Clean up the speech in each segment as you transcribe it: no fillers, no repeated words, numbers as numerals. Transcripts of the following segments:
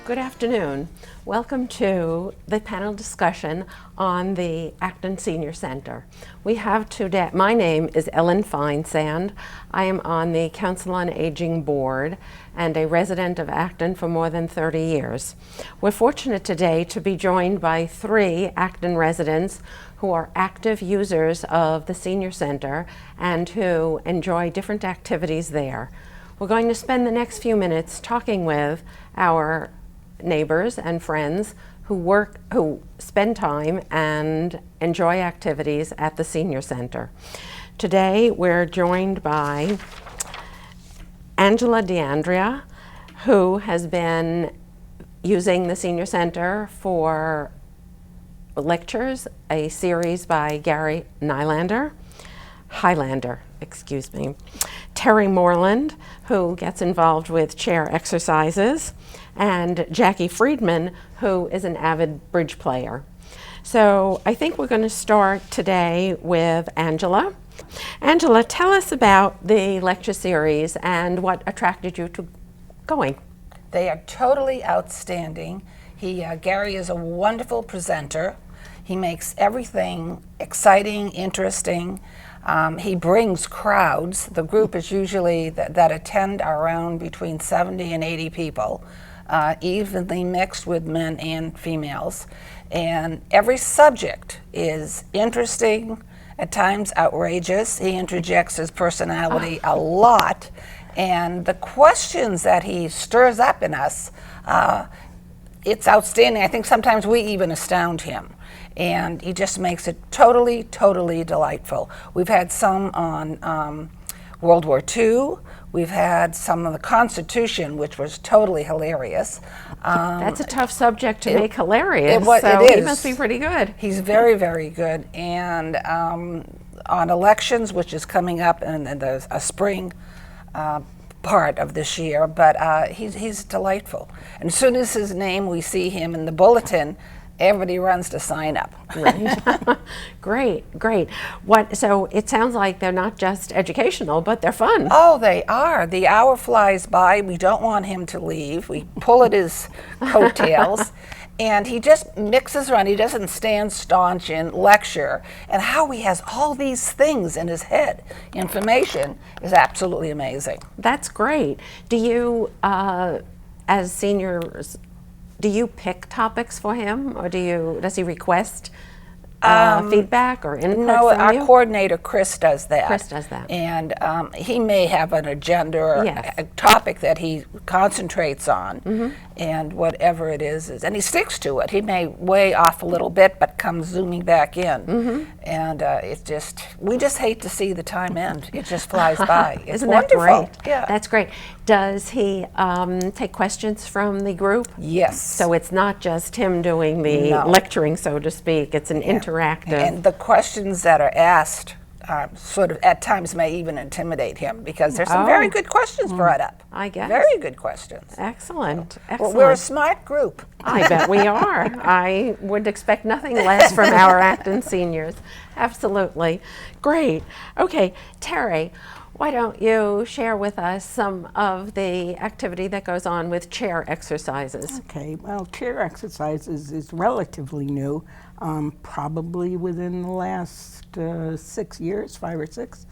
Good afternoon. Welcome to the panel discussion on the Acton Senior Center. We have today, my name is Ellen Feinsand. I am on the Council on Aging Board and a resident of Acton for more than 30 years. We're fortunate today to be joined by three Acton residents who are active users of the Senior Center and who enjoy different activities there. We're going to spend the next few minutes talking with our neighbors and friends who spend time and enjoy activities at the Senior Center. Today we're joined by Angela DeAndrea, who has been using the Senior Center for lectures, a series by Gary Highlander, excuse me. Terry Moreland, who gets involved with chair exercises, and Jackie Friedman, who is an avid bridge player. So I think we're going to start today with Angela. Angela, tell us about the lecture series and what attracted you to going. They are totally outstanding. Gary is a wonderful presenter. He makes everything exciting, interesting. He brings crowds. The group is usually that attend are around between 70 and 80 people, evenly mixed with men and females. And every subject is interesting, at times outrageous. He interjects his personality a lot. And the questions that he stirs up in us, it's outstanding. I think sometimes we even astound him. And he just makes it totally, totally delightful. We've had some on World War II. We've had some of the Constitution, which was totally hilarious. That's a tough subject to make hilarious, it so is. He must be pretty good. He's very, very good. And on elections, which is coming up in a spring part of this year, but he's delightful. And as soon as his name, we see him in the bulletin, everybody runs to sign up. Right. Great. So it sounds like they're not just educational, but they're fun. Oh, they are. The hour flies by. We don't want him to leave. We pull at his coattails. And he just mixes around. He doesn't stand staunch in lecture. And how he has all these things in his head, information, is absolutely amazing. That's great. Do you, as seniors, do you pick topics for him, or does he request feedback or input No, from our you? coordinator, Chris, does that. Chris does that. And he may have an agenda or Yes. a topic that he concentrates on, and whatever it is, and he sticks to it. He may way off a little bit, but comes zooming back in. And we just hate to see the time end. It just flies by. It's Isn't wonderful. that great? Yeah. That's great. Does he take questions from the group? Yes. So it's not just him doing the lecturing, so to speak. It's an interactive. And the questions that are asked sort of at times may even intimidate him, because there's some very good questions brought up. I guess. Very good questions. Excellent. Well, we're a smart group. I bet we are. I would expect nothing less from our Acton seniors. Absolutely. Great. Okay, Terry, why don't you share with us some of the activity that goes on with chair exercises? Okay, well, chair exercises is relatively new, probably within the last 6 years, 5 or 6.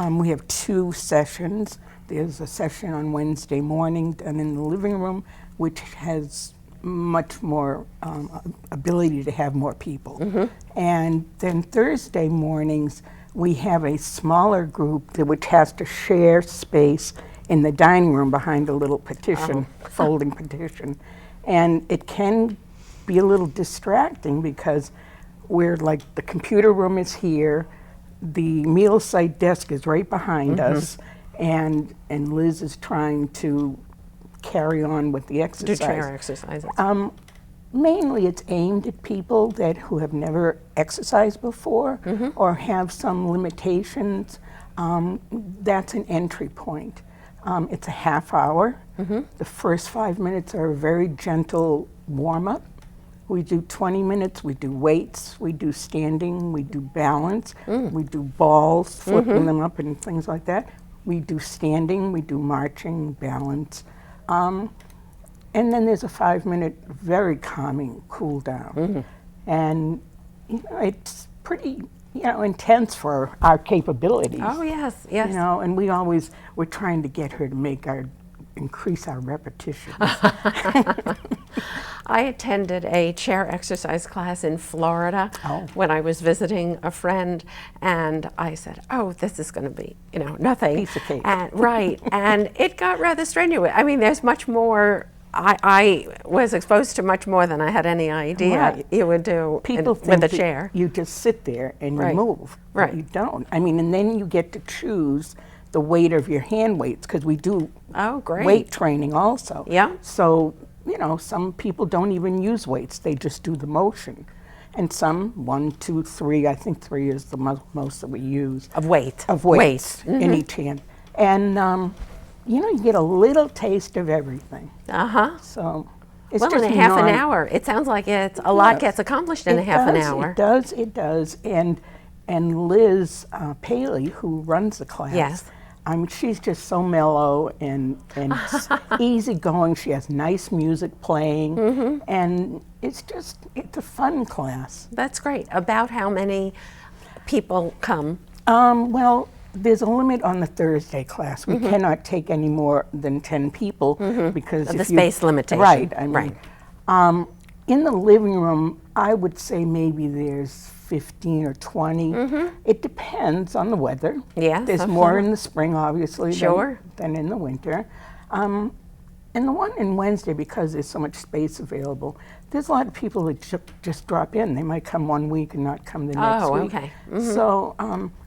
We have 2 sessions. There's a session on Wednesday morning done in the living room, which has much more ability to have more people. And then Thursday mornings, we have a smaller group which has to share space in the dining room behind a little partition, folding partition. And it can be a little distracting because we're like, the computer room is here, the meal site desk is right behind us, and Liz is trying to carry on with the exercise. Do chair exercises. Mainly it's aimed at people who have never exercised before or have some limitations. That's an entry point. It's a half hour. The first 5 minutes are a very gentle warm-up. We do 20 minutes, we do weights, we do standing, we do balance, we do balls, flipping them up and things like that. We do standing, we do marching, balance. And then there's a 5-minute, very calming cool down. And it's pretty, intense for our capabilities. Oh, yes, yes. And we're trying to get her to increase our repetitions. I attended a chair exercise class in Florida when I was visiting a friend, and I said, "Oh, this is going to be, nothing." Piece of cake. And, right, and it got rather strenuous. I mean, there's much more. I was exposed to much more than I had any idea you would do People with think a that chair. you just sit there and you move. But Right. you don't. I mean, and then you get to choose the weight of your hand weights, because we do Great. weight training also. Yeah. So, some people don't even use weights. They just do the motion. And some, 1, 2, 3, I think 3 is the most that we use. Of weight. Of weights in each hand. And, you get a little taste of everything. So it's Well, just in a half an hour. It sounds like it's a lot gets accomplished in a half an hour. It does. And Liz Paley, who runs the class, Yes. She's just so mellow and easygoing. She has nice music playing, and it's a fun class. That's great. About how many people come? Well, there's a limit on the Thursday class. We cannot take any more than 10 people because Of the space limitation. Right. I mean, in the living room, I would say maybe there's 15 or 20. It depends on the weather. Yeah, There's more in the spring, obviously, Sure. than in the winter. And the one in Wednesday, because there's so much space available, there's a lot of people that just drop in. They might come one week and not come the next week. Okay. So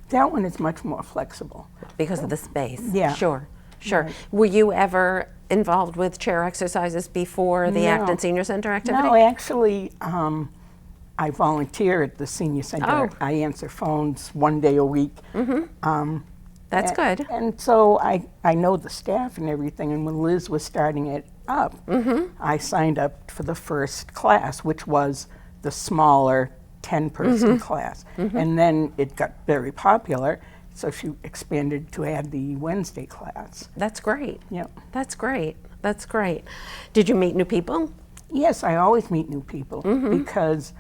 that one is much more flexible. Because of the space. Yeah. Sure. Were you ever involved with chair exercises before the No. Acton Senior Center activity? No, actually, I volunteer at the senior center. Oh. I answer phones 1 day a week. That's good. And so I know the staff and everything, and when Liz was starting it up, I signed up for the first class, which was the smaller 10-person class. And then it got very popular, so she expanded to add the Wednesday class. That's great. Yeah. That's great. That's great. Did you meet new people? Yes, I always meet new people because,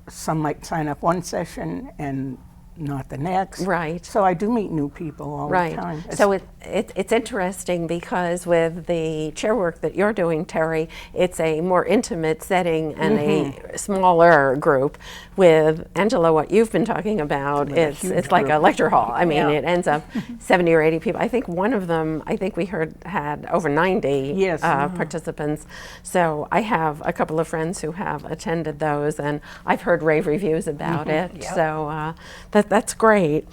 some might sign up one session and not the next. Right. So I do meet new people all the time. So it's interesting because with the chair work that you're doing, Terry, it's a more intimate setting and a smaller group. With Angela, what you've been talking about, it's like a lecture hall. I mean, it ends up 70 or 80 people. I think one of them, we heard, had over 90 participants. So I have a couple of friends who have attended those, and I've heard rave reviews about it. So that's great.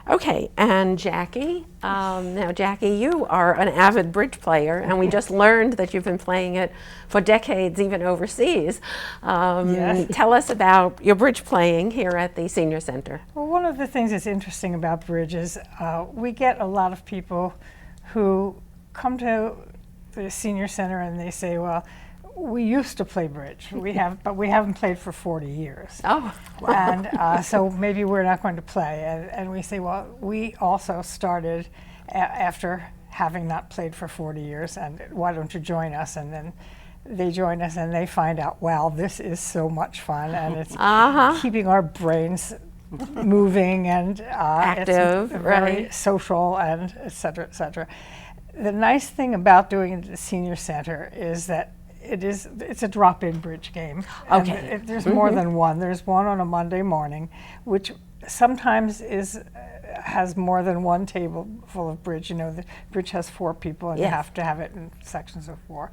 Okay, and Jackie, now Jackie, you are an avid bridge player, and we just learned that you've been playing it for decades, even overseas. Yes. Tell us about your bridge playing here at the Senior Center. Well, one of the things that's interesting about bridge is we get a lot of people who come to the Senior Center and they say, well, we used to play bridge, but we haven't played for 40 years. Oh. And so maybe we're not going to play. And we say, well, we also started after having not played for 40 years, and why don't you join us? And then they join us and they find out, wow, this is so much fun, and it's keeping our brains moving and active, it's very social, and et cetera, et cetera. The nice thing about doing it at the Senior Center is that it's a drop-in bridge game. Okay. And there's more than one. There's one on a Monday morning, which sometimes has more than one table full of bridge. The bridge has 4 people, and you have to have it in sections of 4.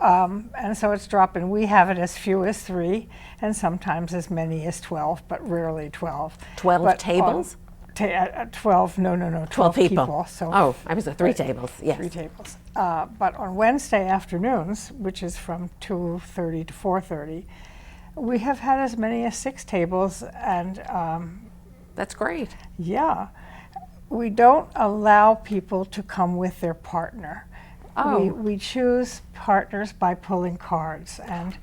And so it's drop-in. We have it as few as 3, and sometimes as many as 12, but rarely 12. 12 tables? 12, no, 12 people. So I was at 3 tables, yes. 3 tables. But on Wednesday afternoons, which is from 2:30 to 4:30, we have had as many as 6 tables, and that's great. Yeah, we don't allow people to come with their partner. We choose partners by pulling cards, and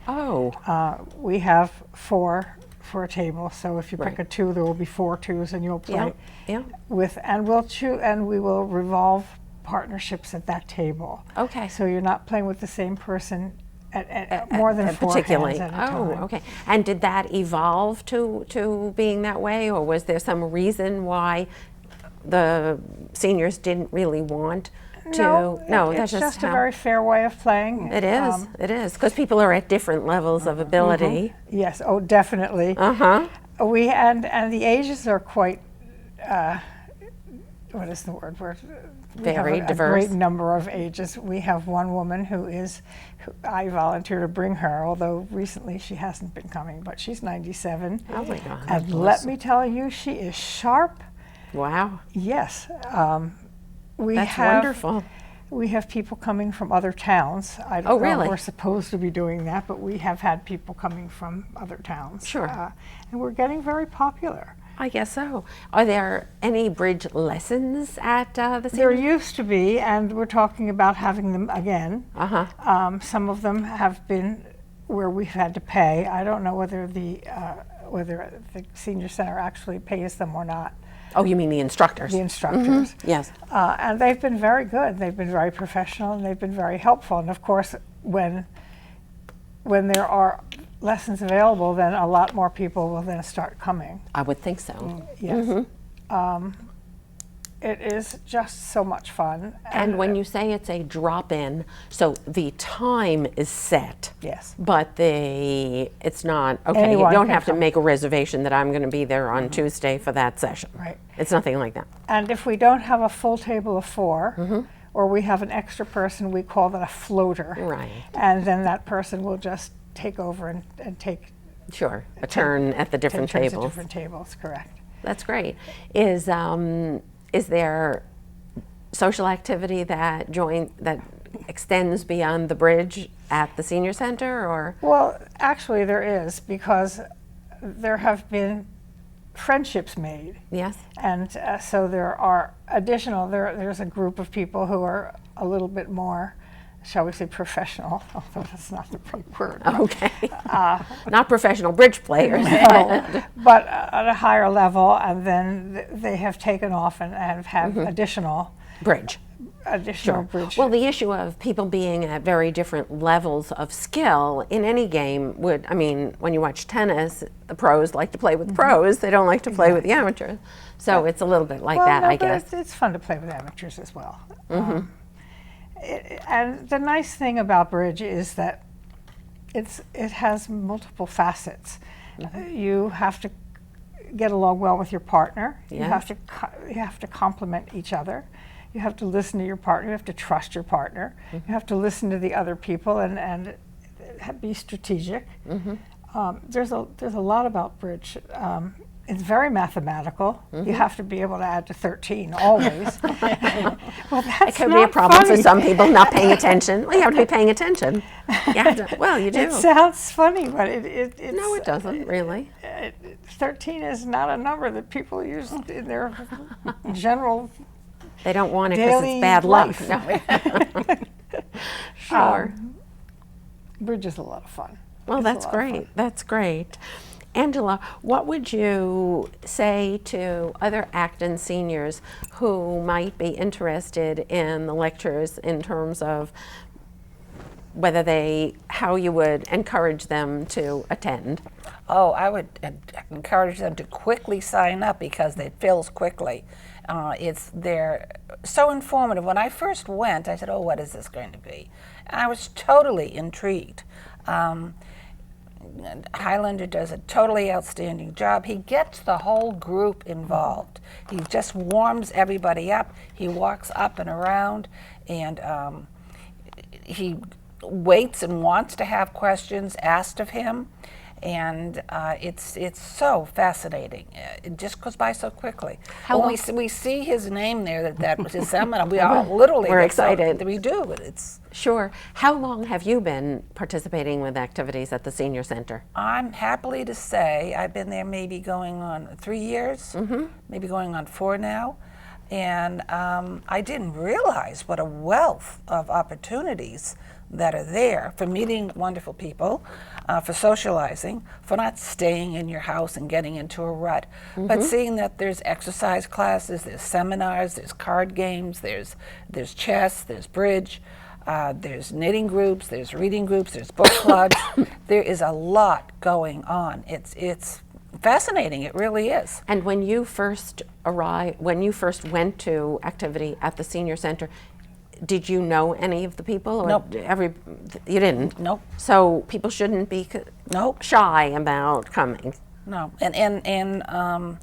we have 4 for a table. So if you pick a 2, there will be 4 2s, and you'll play with. And we'll choose, and we will revolve partnerships at that table. Okay. So you're not playing with the same person at more than four particularly. hands at a time. Oh, okay. And did that evolve to being that way, or was there some reason why the seniors didn't really want to? No, that's it's just a how very fair way of playing. it is. It is, because people are at different levels of ability. Yes, oh, definitely. We and the ages are quite. What is the word? We Very have a diverse. great number of ages. We have one woman who I volunteer to bring her, although recently she hasn't been coming, but she's 97. Oh my God. And let me tell you, she is sharp. Wow. Yes. We That's have, wonderful. We have people coming from other towns. I don't know really? if we're supposed to be doing that, but we have had people coming from other towns. Sure. And we're getting very popular. I guess so. Are there any bridge lessons at the There senior? used to be, and we're talking about having them again. Some of them have been where we've had to pay. I don't know whether the senior center actually pays them or not. Oh, you mean the instructors? The instructors. Yes. And they've been very good. They've been very professional, and they've been very helpful. And of course, when there are lessons available, then a lot more people will then start coming. I would think so. Yes. It is just so much fun. And when you say it's a drop-in, so the time is set. Yes. But it's not, okay, Anyone you don't can have to come. make a reservation that I'm going to be there on Tuesday for that session. Right. It's nothing like that. And if we don't have a full table of 4, or we have an extra person, we call that a floater. Right. And then that person will just take over and take Sure, a turn at the different turns at tables. different tables, correct. That's great. Is there social activity that extends beyond the bridge at the senior center, or? Well, actually there is, because there have been friendships made. Yes. And so there are there's a group of people who are a little bit more, shall we say, professional, although that's not the right word. Okay. Not professional bridge players. But at a higher level, and then they have taken off and have additional Bridge. bridge. Well, the issue of people being at very different levels of skill in any game when you watch tennis, the pros like to play with pros, they don't like to play with the amateurs. So it's a little bit like that, I guess. It's fun to play with amateurs as well. And the nice thing about bridge is that it has multiple facets. You have to get along well with your partner. Yeah. You have to complement each other. You have to listen to your partner. You have to trust your partner. You have to listen to the other people and be strategic. There's a lot about bridge. It's very mathematical. You have to be able to add to 13 always. Well, that's It could be a not problem funny. for some people not paying attention. Well, you have to be paying attention. Well, you do. It sounds funny, but it's No, it doesn't really. 13 is not a number that people use in their general They don't want it because daily it's bad luck. life. No. Sure. Bridge is a lot of fun. Well, It's a that's lot of fun. great. That's great. Angela, what would you say to other Acton seniors who might be interested in the lectures in terms of how you would encourage them to attend? Oh, I would encourage them to quickly sign up because it fills quickly. They're so informative. When I first went, I said, "Oh, what is this going to be?" And I was totally intrigued. Highlander does a totally outstanding job. He gets the whole group involved. He just warms everybody up. He walks up and around, and he waits and wants to have questions asked of him. And it's so fascinating. It just goes by so quickly. When we see his name there, that was his seminar, we all literally We're get excited. So, we do. It's. Sure. How long have you been participating with activities at the Senior Center? I'm happily to say I've been there maybe going on 3 years, maybe going on 4 now. And I didn't realize what a wealth of opportunities that are there for meeting wonderful people, for socializing, for not staying in your house and getting into a rut, but seeing that there's exercise classes, there's seminars, there's card games, there's chess, there's bridge, there's knitting groups, there's reading groups, there's book clubs. There is a lot going on. It's fascinating. It really is. And when you first went to activity at the senior center, did you know any of the people? Or Nope. You didn't? Nope. So people shouldn't be Nope. shy about coming. No. And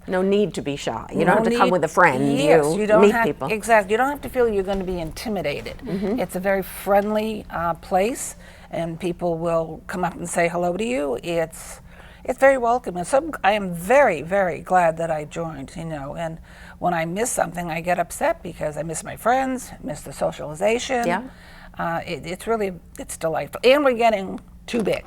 No need to be shy. You no don't have to come need- with a friend. Yes, you don't meet have, people. Exactly. You don't have to feel you're going to be intimidated. It's a very friendly place, and people will come up and say hello to you. It's very welcome, and so I am very, very glad that I joined. And when I miss something, I get upset because I miss my friends, miss the socialization. Yeah. It's delightful, and we're getting too big,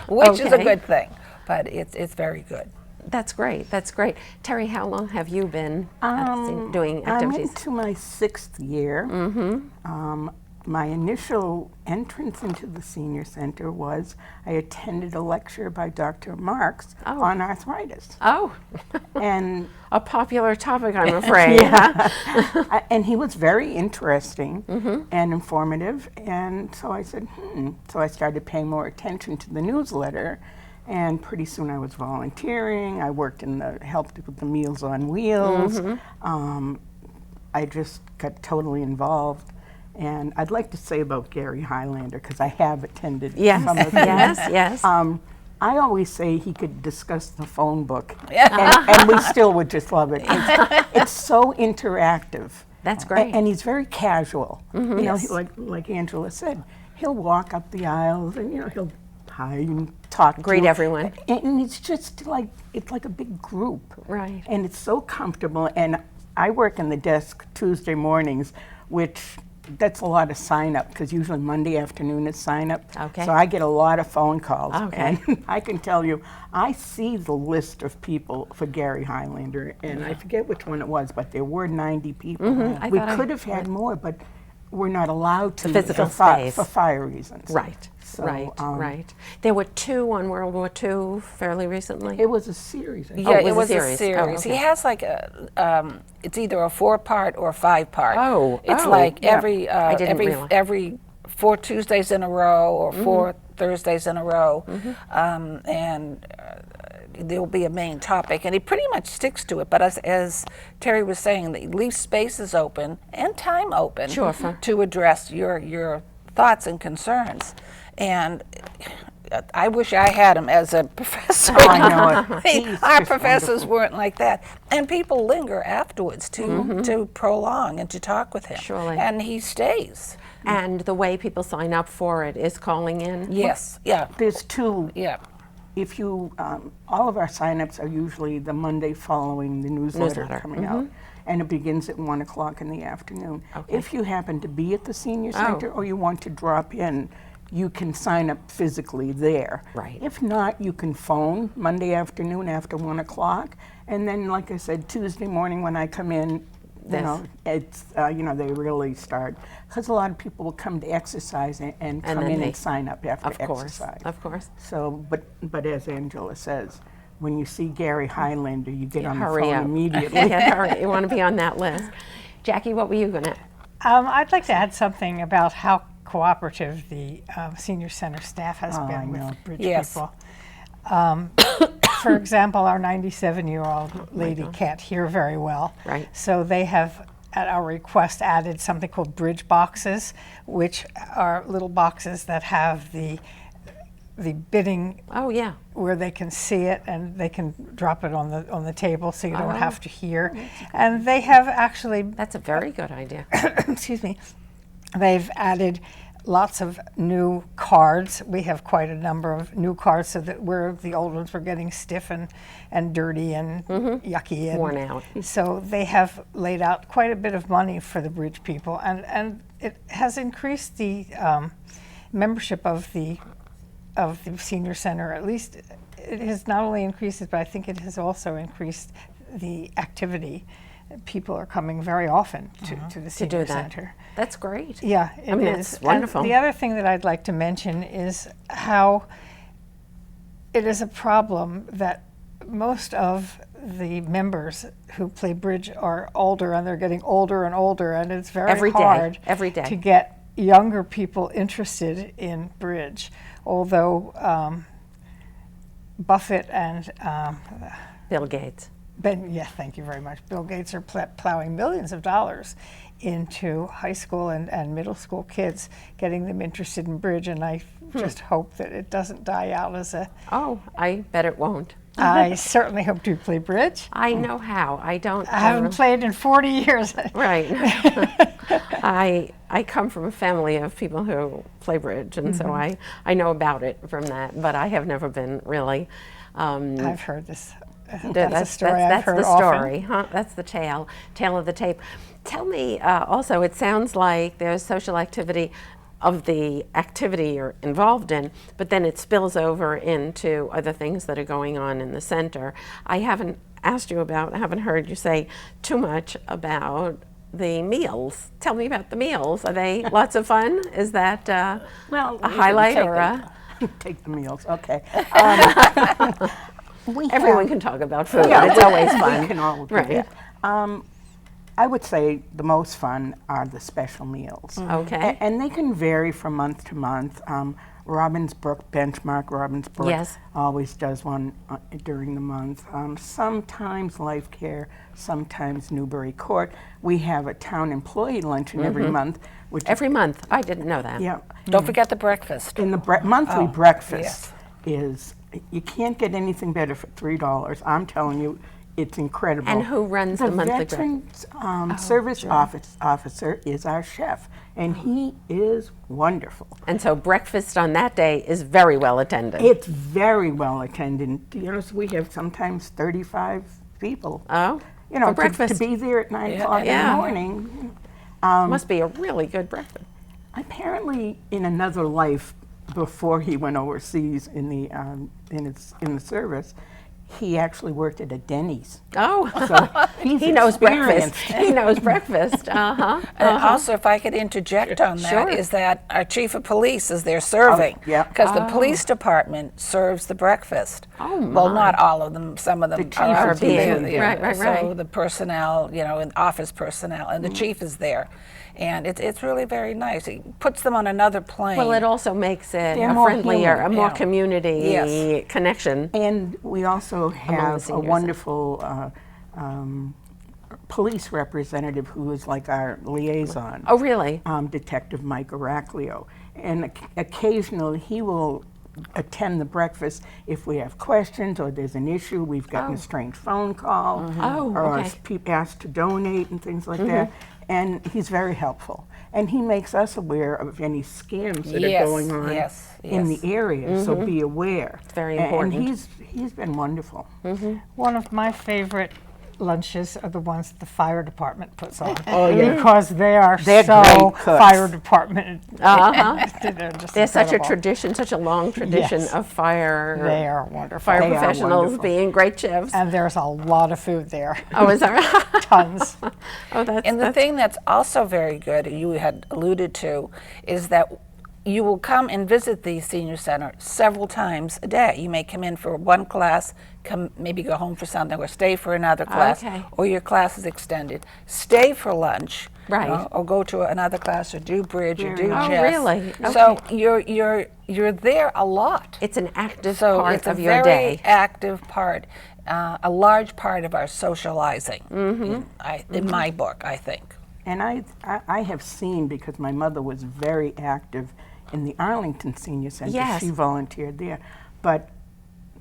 which is a Okay. good thing. But it's very good. That's great. That's great. Terry, how long have you been doing activities? I'm into my 6th year. My initial entrance into the senior center was I attended a lecture by Dr. Marks on arthritis. Oh, And a popular topic, I'm afraid. and he was very interesting and informative, and so I said, So I started paying more attention to the newsletter, and pretty soon I was volunteering. I worked helped with the Meals on Wheels. I just got totally involved. And I'd like to say about Gary Highlander, because I have attended some of them. Yes. I always say he could discuss the phone book, and we still would just love it. It's so interactive. That's great. And he's very casual. Like Angela said, he'll walk up the aisles and he'll hi and talk, Greet to everyone. and it's just like a big group. Right. And it's so comfortable. And I work in the desk Tuesday mornings, which that's a lot of sign up because usually Monday afternoon is sign up. Okay. So I get a lot of phone calls. Okay. And I can tell you, I see the list of people for Gary Highlander, and I forget which one it was, but there were 90 people. We could have had more, but we're not allowed to physical for space. for fire reasons. Right. So, Right. There were 2 on World War II fairly recently. It was a series. I think. Yeah, it it was a was a series. series. Oh, okay. He has like it's either a 4-part or a 5-part. Oh, it's oh, like yeah. I didn't realize. every 4 Tuesdays in a row or 4 Thursdays in a row, and there will be a main topic, and he pretty much sticks to it. But as Terry was saying, he leaves spaces open and time open to address your thoughts and concerns. And I wish I had him as a professor. Oh, I know it. He's Our just professors wonderful. weren't like that. And people linger afterwards to prolong and to talk with him. Surely. And he stays. And the way people sign up for it is calling in? Yes, yeah, There's 2. yeah. If you, all of our signups are usually the Monday following the newsletter. Coming out, and it begins at 1 o'clock in the afternoon. Okay. If you happen to be at the senior center or you want to drop in, you can sign up physically there. Right. If not, you can phone Monday afternoon after 1 o'clock, and then, like I said, Tuesday morning when I come in, it's they really start, because a lot of people will come to exercise and come then in they- and sign up after Of course. exercise. Of course. So, but as Angela says, when you see Gary Highlander, you get on the Hurry phone up. immediately. Yeah, hurry. You want to be on that list. Jackie, what were you going to? I'd like to add something about how cooperative the senior center staff has I been know. with bridge Yes. people. For example, our 97-year-old lady can't hear very well. Right. So they have, at our request, added something called bridge boxes, which are little boxes that have the bidding Oh, yeah. where they can see it and they can drop it on the table so you don't Oh. have to hear. And they have actually That's a very good idea. excuse me, they've added lots of new cards. We have quite a number of new cards so that the old ones were getting stiff and dirty and yucky and Worn out. So they have laid out quite a bit of money for the bridge people, and it has increased the membership of the senior center. At least it has not only increased it, but I think it has also increased the activity. people are coming very often to the To senior do that. center. That's great. Yeah, I mean, it that's is. wonderful. And the other thing that I'd like to mention is how it is a problem that most of the members who play bridge are older, and they're getting older and older, and it's very hard every day. to get younger people interested in bridge. Although Buffett and Bill Gates. yeah, thank you very much. Bill Gates are plowing millions of dollars into high school and middle school kids, getting them interested in bridge, and I just hope that it doesn't die out as a... Oh, I bet it won't. I certainly hope to play bridge. I know how. I don't. I haven't played in 40 years. Right. I come from a family of people who play bridge, and so I know about it from that, but I have never been really. I've heard this. That's a story I've heard the often. story, huh? That's the tale of the tape. Tell me also, it sounds like there's social activity of the activity you're involved in, but then it spills over into other things that are going on in the center. I haven't asked you about, I haven't heard you say too much about the meals. Tell me about the meals. Are they lots of fun? Is that Well, a highlight or a... Take the meals, okay. Everyone can talk about food. Yeah, It's always fun. We can all do Right. that. I would say the most fun are the special meals. Okay. And they can vary from month to month. Robbinsbrook, Benchmark Robbinsbrook Yes. always does one during the month. Sometimes Life Care, sometimes Newbury Court. We have a town employee luncheon every month. Which Every month. I didn't know that. yeah. Don't forget the breakfast. In the monthly Oh, breakfast is, you can't get anything better for $3. I'm telling you, it's incredible. And who runs the monthly breakfast? Veterans Service Officer is our chef, and he is wonderful. And so breakfast on that day is very well attended. It's very well attended. You know, so we have sometimes 35 people. Oh, You know, for breakfast. to be there at 9 o'clock Yeah. in the morning. Must be a really good breakfast. Apparently, in another life, before he went overseas in the in the service, he actually worked at a Denny's. Oh, So he's he knows breakfast. experienced. He knows breakfast. Uh-huh. And also, if I could interject on that, Sure. is that our chief of police is there serving. yeah. Because the police department serves the breakfast. Oh, Well, my. not all of them. Some of them chief are is being there. Right. So the personnel, you know, and office personnel, and the chief is there. And it's really very nice. It puts them on another plane. Well, it also makes it They're a more friendlier, human, a more yeah. community Yes. connection. And we also have a seniors. wonderful police representative who is like our liaison. Oh, really? Detective Mike Araclio. And occasionally he will attend the breakfast if we have questions or there's an issue. We've gotten a strange phone call Oh, or okay. people asked to donate and things like that. And he's very helpful. And he makes us aware of any scams that Yes, are going on in the area, so be aware. It's very important. And he's been wonderful. One of my favorite lunches are the ones that the fire department puts on. Oh, yeah. Because they're They're so great cooks. fire department. Uh-huh. They're just There's such a incredible. tradition, such a long tradition Yes. of fire They are wonderful. fire They are professionals wonderful. being great chefs. And there's a lot of food there. Oh, is that right? Tons. Oh, that's And the thing that's also very good, you had alluded to, is that you will come and visit the senior center several times a day. You may come in for one class, maybe go home for something, or stay for another class, Okay. or your class is extended. Stay for lunch, Right. or go to another class, or do bridge, or do Oh, chess. really? So you're there a lot. It's an active So part it's of a your very day. active part, a large part of our socializing. In my book, I think. And I have seen, because my mother was very active in the Arlington Senior Center. Yes. She volunteered there. But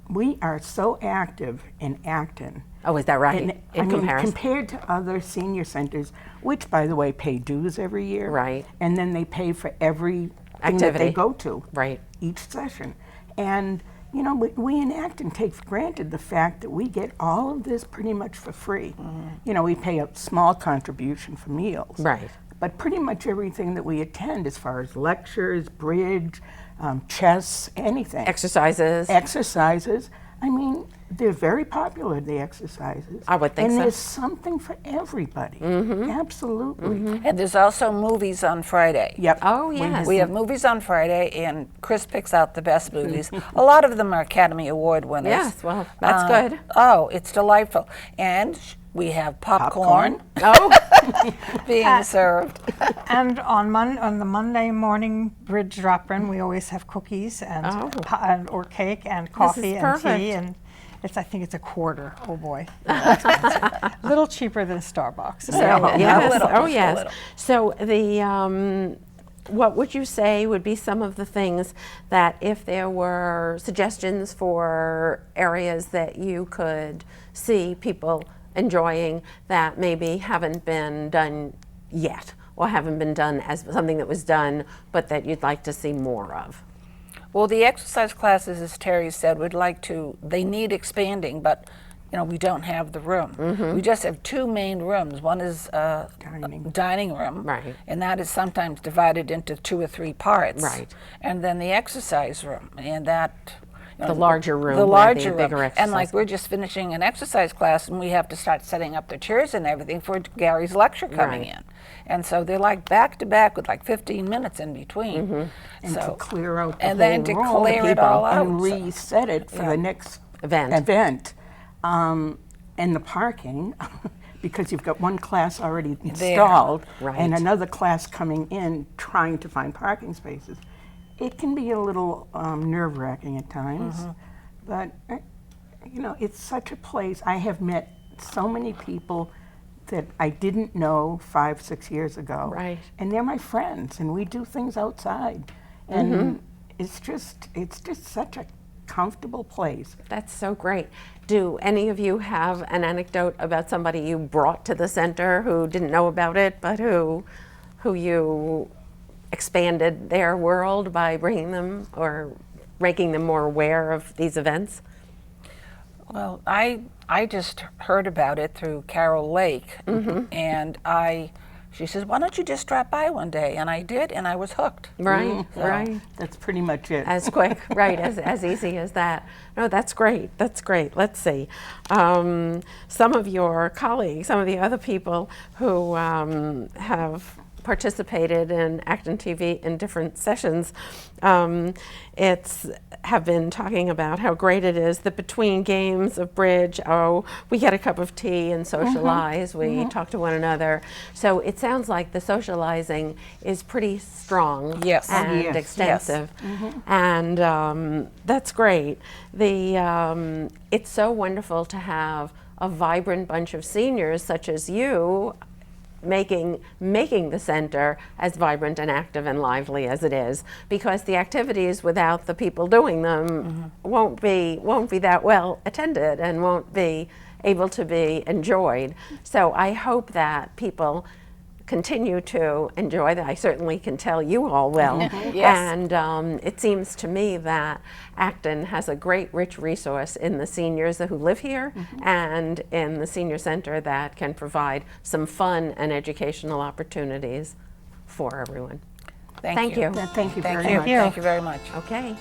we are so active in Acton. Oh, is that right? And, In comparison. compared to other senior centers, which, by the way, pay dues every year. Right. And then they pay for every thing that Activity. they go to. Right. Each session. And, you know, we in Acton take for granted the fact that we get all of this pretty much for free. You know, we pay a small contribution for meals. Right. But pretty much everything that we attend, as far as lectures, bridge, chess, anything, Exercises. exercises, I mean, They're very popular, the exercises. I would think and so. there's something for everybody. Absolutely. And there's also movies on Friday. Yep. Oh, yes. We have movies on Friday, and Chris picks out the best movies. A lot of them are Academy Award winners. Yes, well, that's good. Oh, it's delightful. And we have popcorn, Oh, being served. And on the Monday morning bridge drop-in, we always have cookies and or cake and coffee and perfect. tea, and I think it's a quarter. Oh boy, a little cheaper than Starbucks. So, yes. little, Oh, just a yes. little. So what would you say would be some of the things that, if there were suggestions for areas that you could see people enjoying that maybe haven't been done yet, or haven't been done as something that was done but that you'd like to see more of? Well, the exercise classes, as Terry said, they need expanding, but we don't have the room. We just have two main rooms. One is a dining room, Right. and that is sometimes divided into 2 or 3 parts. Right. And then the exercise room, and that The larger room, the where larger the bigger room. exercise. And like we're just finishing an exercise class, and we have to start setting up the chairs and everything for Gary's lecture coming Right. in. And so they're like back to back with like 15 minutes in between. And to clear out the and then whole to room clear it all out. and So- reset it for the next Event. And the parking, because you've got one class already installed Right. and another class coming in trying to find parking spaces. It can be a little nerve-wracking at times, but it's such a place. I have met so many people that I didn't know 5, 6 years ago. Right. And they're my friends, and we do things outside. And it's just such a comfortable place. That's so great. Do any of you have an anecdote about somebody you brought to the center who didn't know about it, but who you expanded their world by bringing them or making them more aware of these events? Well, I just heard about it through Carol Lake, and she says, "Why don't you just drop by one day?" And I did, and I was hooked. Right, right. That's pretty much it. As quick, right, as easy as that. No, that's great, that's great. Let's see. Some of your colleagues, some of the other people who have participated in ActonTV in different sessions, have been talking about how great it is that between games of bridge, we get a cup of tea and socialize, we talk to one another. So it sounds like the socializing is pretty strong Yes. and Yes. extensive. And that's great. It's so wonderful to have a vibrant bunch of seniors such as you making the center as vibrant and active and lively as it is, because the activities without the people doing them won't be that well attended and won't be able to be enjoyed. So I hope that people continue to enjoy that. I certainly can tell you all will. Yes. And it seems to me that Acton has a great rich resource in the seniors who live here and in the senior center that can provide some fun and educational opportunities for everyone. Thank you. Thank you very Thank you. much. Thank you very much. Okay.